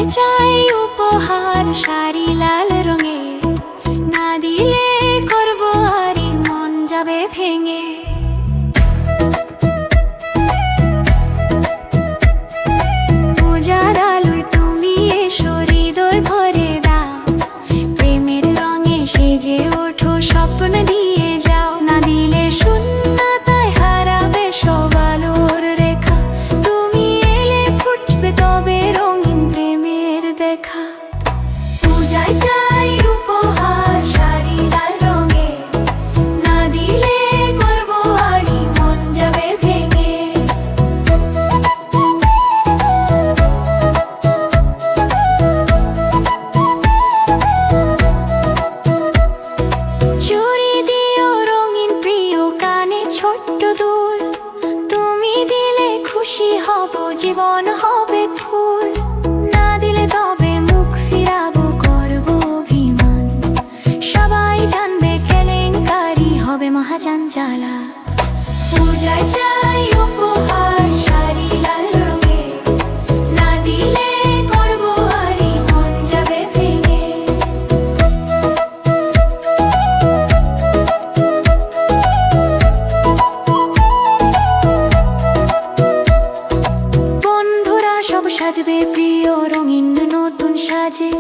পূজায় চাই উপহার শাড়ি লাল রঙে, না দিলে করব আরি মন যাবে ভেঙে। পূজার আলোয় তুমি এসো হৃদয় ভরে দাও, প্রেমের রঙে সেজে ওঠো স্বপ্ন দিয়ে যাও। না দিলে শূন্যতায় হারাবে সব আলোর রেখা, তুমি এলে ফুটবে তবে রঙিন প্রেমের দেখা। পূজায় চাই উপহার শাড়ি লাল রঙে, না দিলে করব আড়ি মন যাবে ভেঙে। চুড়ি দিও রঙিন প্রিয় কানে ছোট্ট দুল, তুমি দিলে খুশি হব জীবন হবে ফুল। না দিলে তবে মুখ ফিরাবো করব অভিমান, সবাই জানবে কেলেঙ্কারি হবে মহাজাঞ্জালা। পূজায় চাই উপহার শাড়ি লাল রঙে, না দিলে করব আড়ি মন যাবে ভেঙে। বন্ধুরা সব সাজবে প্রিয় রঙিন নতুন সাজে,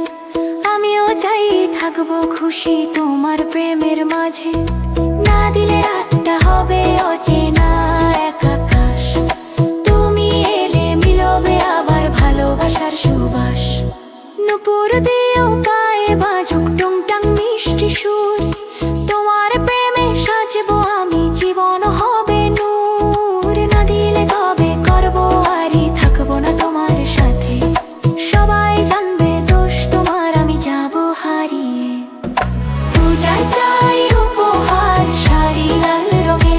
আমিও চাই থাকবো খুশি তোমার প্রেমের মাঝে। না দিলে রাতটা হবে অচেনা এক আকাশ, তুমি এলে মিলবে আবার ভালোবাসার সুবাস। নুপুর দিও গায়ে বাজুক টুংটাং মিষ্টি সুর, তোমার প্রেমে সাজবো আমি জীবন হবে নূর। না দিলে তবে করবো আরি থাকবো না তোমার সাথে, সবাই জানবে দোষ তোমার আমি যাব হারিয়ে। পূজায় চাই উপহার শাড়ি লাল রঙে,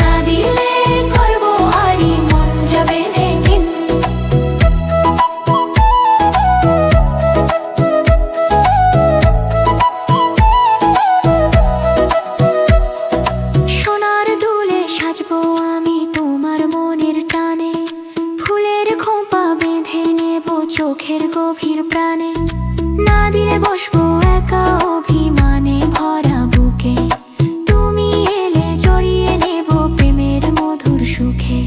না দিলে করবো আরি মন যাবে ভেঙে। সোনার দুলে সাজবো আমি তোমার মনের টানে, ফুলের খোঁপা বেঁধে নেব চোখের গভীর প্রাণে। না দিলে বসবো একা অভিমানে ভরা বুকে, তুমি এলে জড়িয়ে নেব প্রেমের মধুর সুখে।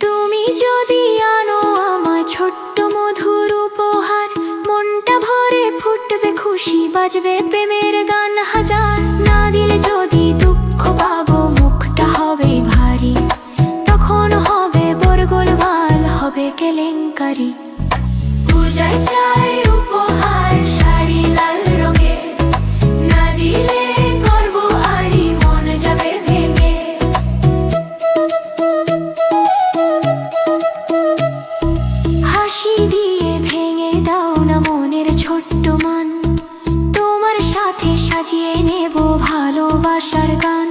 তুমি যদি আনো আমার ছোট্ট মধুর উপহার, মনটা ভরে ফুটবে খুশি বাজবে প্রেমের গান হাজার। না দিলে যদি দুঃখ পাবো মুখটা হবে ভারী, তখন হবে বরগোলমাল হবে কেলেঙ্কারি। পূজায় চাই উপহার শাড়ি লাল রঙে, না দিলে করব আড়ি মন যাবে ভেঙে। হাসি দিয়ে ভেঙে দাও না মনের ছোট্ট মান, তোমার সাথে সাজিয়ে নেব ভালোবাসার গান।